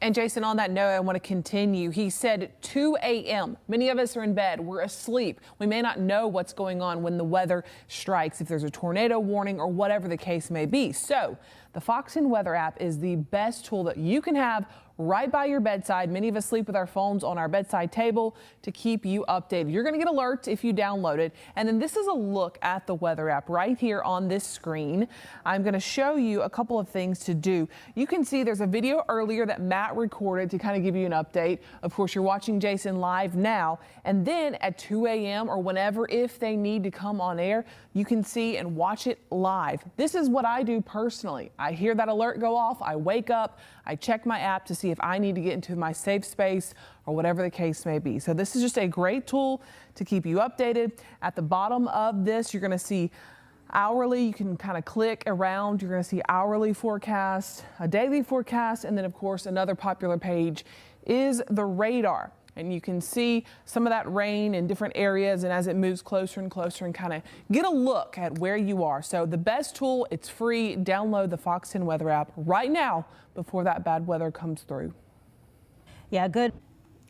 And Jason, on that note, I want to continue. He said 2 a.m. Many of us are in bed. We're asleep. We may not know what's going on when the weather strikes, if there's a tornado warning or whatever the case may be. So the Fox 10 Weather app is the best tool that you can have right by your bedside. Many of us sleep with our phones on our bedside table to keep you updated. You're going to get alerts if you download it. And then this is a look at the weather app right here on this screen. I'm going to show you a couple of things to do. You can see there's a video earlier that Matt recorded to kind of give you an update. Of course, you're watching Jason live now. And then at 2 a.m. or whenever, if they need to come on air, you can see and watch it live. This is what I do personally. I hear that alert go off. I wake up. I check my app to see if I need to get into my safe space or whatever the case may be. So this is just a great tool to keep you updated. At the bottom of this, you're going to see hourly. You can kind of click around. You're going to see hourly forecast, a daily forecast, and then of course another popular page is the radar. And you can see some of that rain in different areas, and as it moves closer and closer, and kind of get a look at where you are. So the best tool, it's free. Download the Fox 10 Weather app right now before that bad weather comes through. Yeah, good.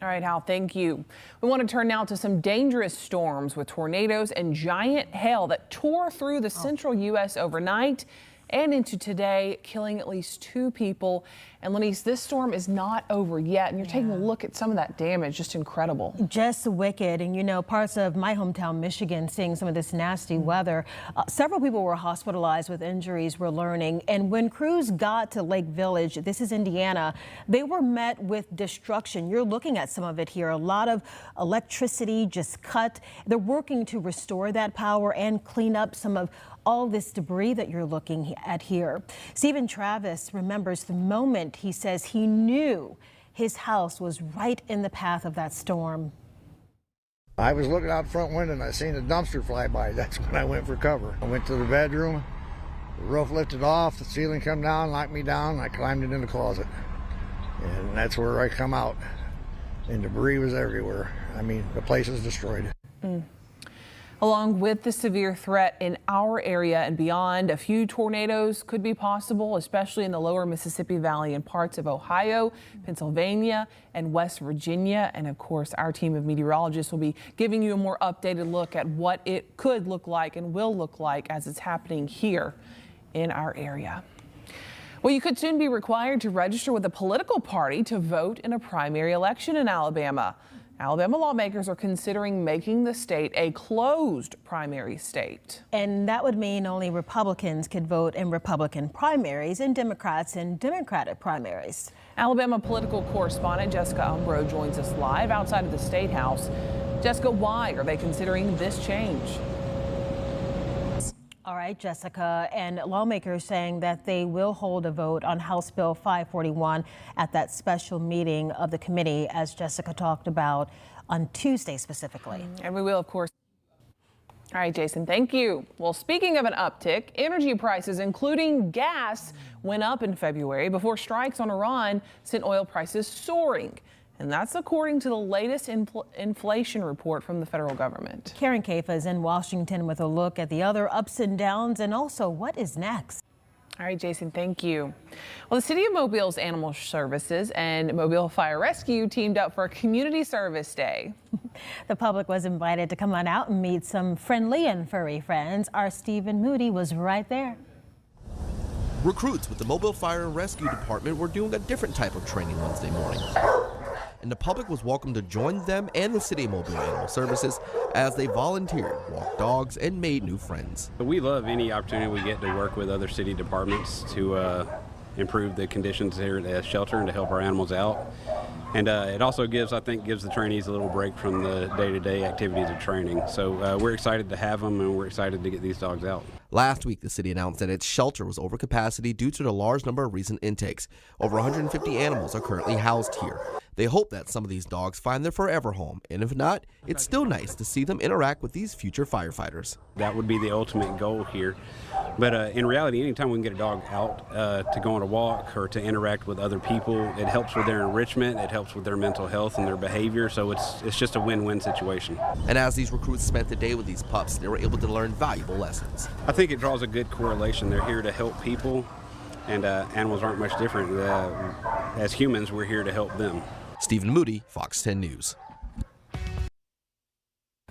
All right, Hal, thank you. We want to turn now to some dangerous storms with tornadoes and giant hail that tore through the central U.S. overnight and into today, killing at least 2 people. And Lenise, this storm is not over yet, and you're taking a look at some of that damage. Just incredible. Just wicked. And you know, parts of my hometown, Michigan, seeing some of this nasty weather. Several people were hospitalized with injuries, we're learning. And when crews got to Lake Village, this is Indiana, they were met with destruction. You're looking at some of it here. A lot of electricity just cut. They're working to restore that power and clean up some of all this debris that you're looking at here. Stephen Travis remembers the moment he says he knew his house was right in the path of that storm. I was looking out the front window and I seen a dumpster fly by. That's when I went for cover. I went to the bedroom, the roof lifted off, the ceiling come down, knocked me down, and I climbed into the closet. And that's where I come out. And debris was everywhere. I mean, the place is destroyed. Along with the severe threat in our area and beyond, a few tornadoes could be possible, especially in the lower Mississippi Valley and parts of Ohio, Pennsylvania, and West Virginia. And of course, our team of meteorologists will be giving you a more updated look at what it could look like and will look like as it's happening here in our area. Well, you could soon be required to register with a political party to vote in a primary election in Alabama. Alabama lawmakers are considering making the state a closed primary state. And that would mean only Republicans could vote in Republican primaries and Democrats in Democratic primaries. Alabama political correspondent Jessica Umbro joins us live outside of the State House. Jessica, why are they considering this change? All right, Jessica, and lawmakers saying that they will hold a vote on House Bill 541 at that special meeting of the committee, as Jessica talked about on Tuesday specifically. And we will, of course. All right, Jason, thank you. Well, speaking of an uptick, energy prices, including gas, went up in February before strikes on Iran sent oil prices soaring. And that's according to the latest inflation report from the federal government. Karen Kafa is in Washington with a look at the other ups and downs and also what is next. All right, Jason, thank you. Well, the City of Mobile's Animal Services and Mobile Fire Rescue teamed up for a community service day. The public was invited to come on out and meet some friendly and furry friends. Our Stephen Moody was right there. Recruits with the Mobile Fire and Rescue Department were doing a different type of training Wednesday morning. And the public was welcome to join them and the City of Mobile Animal Services as they volunteered, walked dogs, and made new friends. We love any opportunity we get to work with other city departments to improve the conditions here at the shelter and to help our animals out. And it also gives the trainees a little break from the day-to-day activities of training. So we're excited to have them, and we're excited to get these dogs out. Last week, the city announced that its shelter was over capacity due to the large number of recent intakes. Over 150 animals are currently housed here. They hope that some of these dogs find their forever home, and if not, it's still nice to see them interact with these future firefighters. That would be the ultimate goal here. But in reality, anytime we can get a dog out to go on a walk or to interact with other people, it helps with their enrichment, it helps with their mental health and their behavior, so it's just a win-win situation. And as these recruits spent the day with these pups, they were able to learn valuable lessons. I think it draws a good correlation. They're here to help people, and animals aren't much different. As humans, we're here to help them. Stephen Moody, Fox 10 News.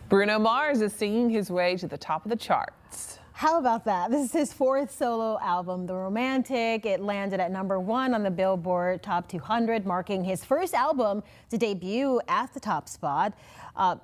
Bruno Mars is singing his way to the top of the charts. How about that? This is his fourth solo album, The Romantic. It landed at #1 on the Billboard Top 200, marking his first album to debut at the top spot.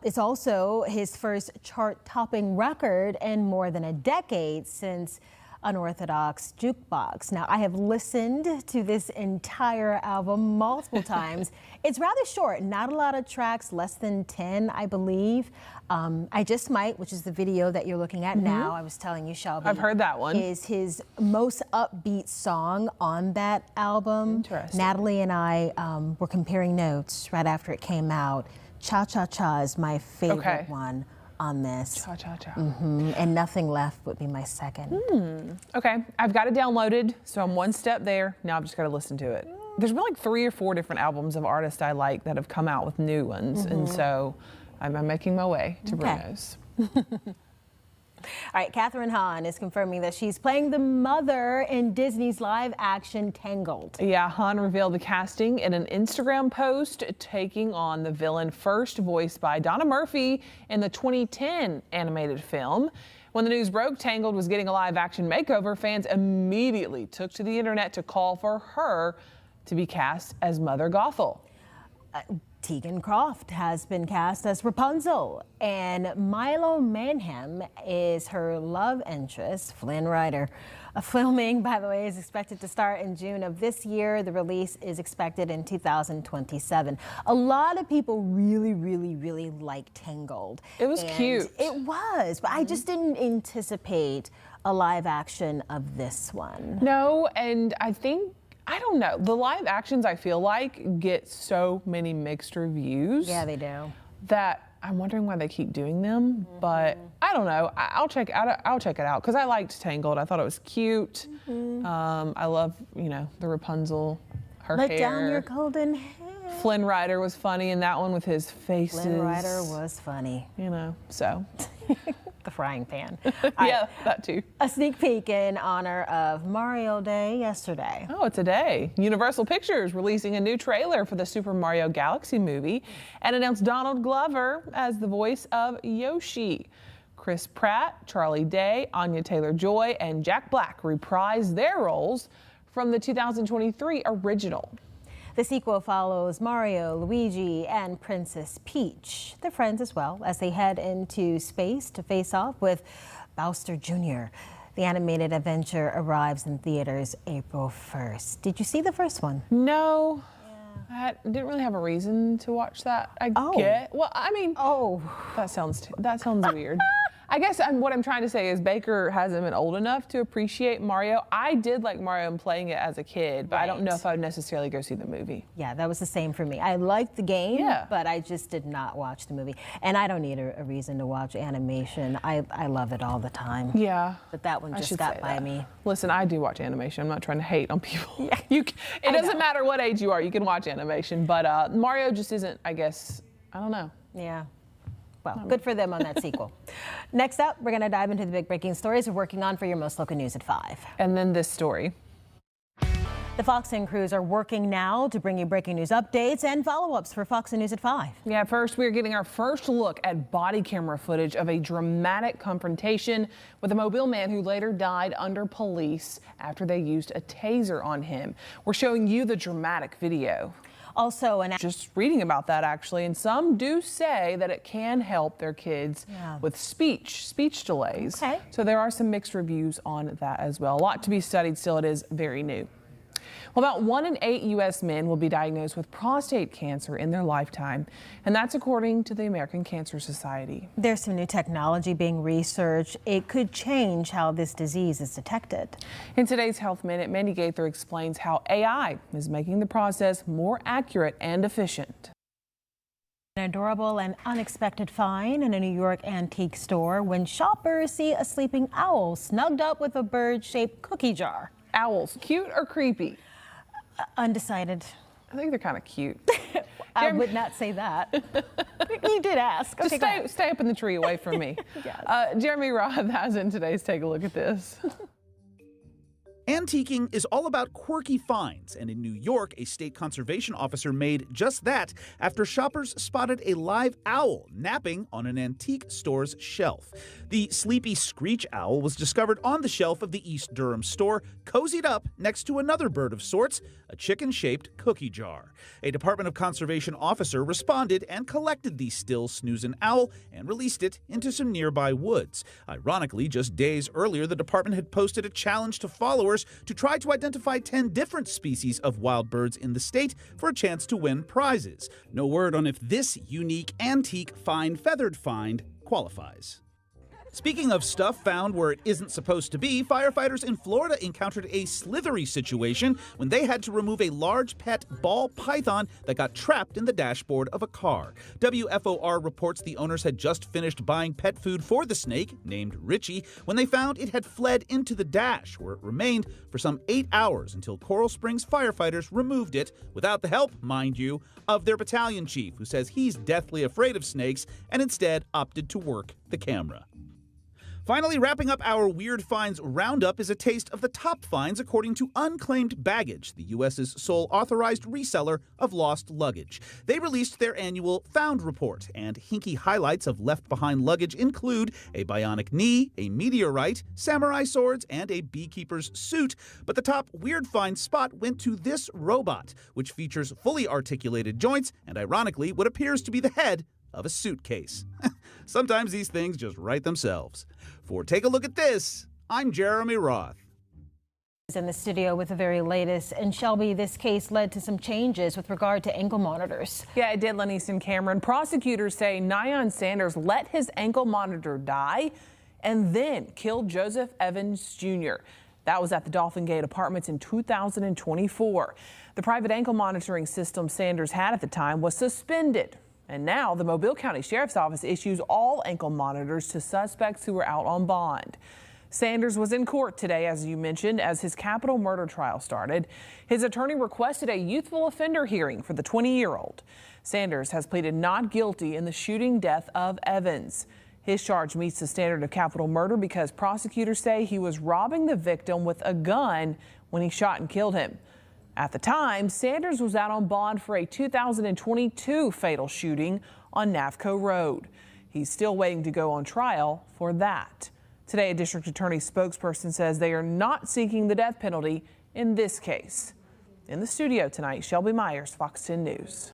It's also his first chart-topping record in more than a decade since Unorthodox Jukebox. Now, I have listened to this entire album multiple times. It's rather short, not a lot of tracks, less than 10, I believe. I Just Might, which is the video that you're looking at now, I was telling you, Shelby. I've heard that one. Is his most upbeat song on that album. Interesting. Natalie and I were comparing notes right after it came out. Cha Cha Cha is my favorite one on this. Cha Cha Cha. And Nothing Left would be my second. Okay, I've got it downloaded, so I'm one step there. Now I've just got to listen to it. There's been like 3 or 4 different albums of artists I like that have come out with new ones, and so I'm making my way to Bruno's. All right, Kathryn Hahn is confirming that she's playing the mother in Disney's live-action Tangled. Yeah, Hahn revealed the casting in an Instagram post, taking on the villain first voiced by Donna Murphy in the 2010 animated film. When the news broke Tangled was getting a live-action makeover, fans immediately took to the internet to call for her to be cast as Mother Gothel. Tegan Croft has been cast as Rapunzel, and Milo Manheim is her love interest, Flynn Rider. Filming, by the way, is expected to start in June of this year. The release is expected in 2027. A lot of people really like Tangled. It was cute. It was, but I just didn't anticipate a live action of this one. No, and I don't know. The live actions, I feel like, get so many mixed reviews. Yeah, they do. That I'm wondering why they keep doing them. But I don't know. I'll check it out because I liked Tangled. I thought it was cute. I love, the Rapunzel, her hair. Let down your golden hair. Flynn Rider was funny in that one with his faces. Flynn Rider was funny. So. The frying pan. Yeah, that too. A sneak peek in honor of Mario Day yesterday. Oh, it's a day. Universal Pictures releasing a new trailer for the Super Mario Galaxy movie and announced Donald Glover as the voice of Yoshi. Chris Pratt, Charlie Day, Anya Taylor-Joy, and Jack Black reprised their roles from the 2023 original. The sequel follows Mario, Luigi, and Princess Peach. They're friends as well as they head into space to face off with Bowser Jr. The animated adventure arrives in theaters April 1st. Did you see the first one? No. I didn't really have a reason to watch that. Well, I mean, that sounds weird. I guess what I'm trying to say is Baker hasn't been old enough to appreciate Mario. I did like Mario and playing it as a kid, but I don't know if I would necessarily go see the movie. Yeah, that was the same for me. I liked the game, but I just did not watch the movie. And I don't need a reason to watch animation. I love it all the time. Yeah. But that one just got by me. Listen, I do watch animation. I'm not trying to hate on people. It doesn't matter what age you are. You can watch animation. But Mario just isn't, I guess, I don't know. Yeah. Well, good for them on that sequel. Next up, we're going to dive into the big breaking stories we're working on for your most local news at 5. And then this story. The Fox 10 crews are working now to bring you breaking news updates and follow-ups for Fox News at 5. Yeah, first we're getting our first look at body camera footage of a dramatic confrontation with a Mobile man who later died under police after they used a taser on him. We're showing you the dramatic video. Also, just reading about that actually, and some do say that it can help their kids with speech delays. Okay. So there are some mixed reviews on that as well. A lot to be studied still. It is very new. Well, about 1 in 8 U.S. men will be diagnosed with prostate cancer in their lifetime, and that's according to the American Cancer Society. There's some new technology being researched. It could change how this disease is detected. In today's Health Minute, Mandy Gaither explains how AI is making the process more accurate and efficient. An adorable and unexpected find in a New York antique store when shoppers see a sleeping owl snugged up with a bird-shaped cookie jar. Owls, cute or creepy? Undecided. I think they're kind of cute. I would not say that. You did ask. Okay, just stay up in the tree away from me. Yes. Jeremy Roth has in today's Take a Look at This. Antiquing is all about quirky finds, and in New York, a state conservation officer made just that after shoppers spotted a live owl napping on an antique store's shelf. The sleepy screech owl was discovered on the shelf of the East Durham store, cozied up next to another bird of sorts, a chicken-shaped cookie jar. A Department of Conservation officer responded and collected the still snoozing owl and released it into some nearby woods. Ironically, just days earlier, the department had posted a challenge to followers to try to identify 10 different species of wild birds in the state for a chance to win prizes. No word on if this unique, antique, fine feathered find qualifies. Speaking of stuff found where it isn't supposed to be, firefighters in Florida encountered a slithery situation when they had to remove a large pet ball python that got trapped in the dashboard of a car. WFOR reports the owners had just finished buying pet food for the snake, named Richie, when they found it had fled into the dash, where it remained for some 8 hours until Coral Springs firefighters removed it, without the help, mind you, of their battalion chief, who says he's deathly afraid of snakes and instead opted to work the camera. Finally, wrapping up our Weird Finds roundup is a taste of the top finds according to Unclaimed Baggage, the U.S.'s sole authorized reseller of lost luggage. They released their annual Found Report, and hinky highlights of left-behind luggage include a bionic knee, a meteorite, samurai swords, and a beekeeper's suit. But the top Weird Find spot went to this robot, which features fully articulated joints and, ironically, what appears to be the head of a suitcase. Sometimes these things just write themselves. For Take a Look at This, I'm Jeremy Roth. In the studio with the very latest. And Shelby, this case led to some changes with regard to ankle monitors. Yeah, it did, Lenise and Cameron. Prosecutors say Nyan Sanders let his ankle monitor die and then killed Joseph Evans Jr. That was at the Dolphin Gate Apartments in 2024. The private ankle monitoring system Sanders had at the time was suspended. And now the Mobile County Sheriff's Office issues all ankle monitors to suspects who are out on bond. Sanders was in court today, as you mentioned, as his capital murder trial started. His attorney requested a youthful offender hearing for the 20-year-old. Sanders has pleaded not guilty in the shooting death of Evans. His charge meets the standard of capital murder because prosecutors say he was robbing the victim with a gun when he shot and killed him. At the time, Sanders was out on bond for a 2022 fatal shooting on Navco Road. He's still waiting to go on trial for that. Today, a district attorney spokesperson says they are not seeking the death penalty in this case. In the studio tonight, Shelby Myers, Fox 10 News.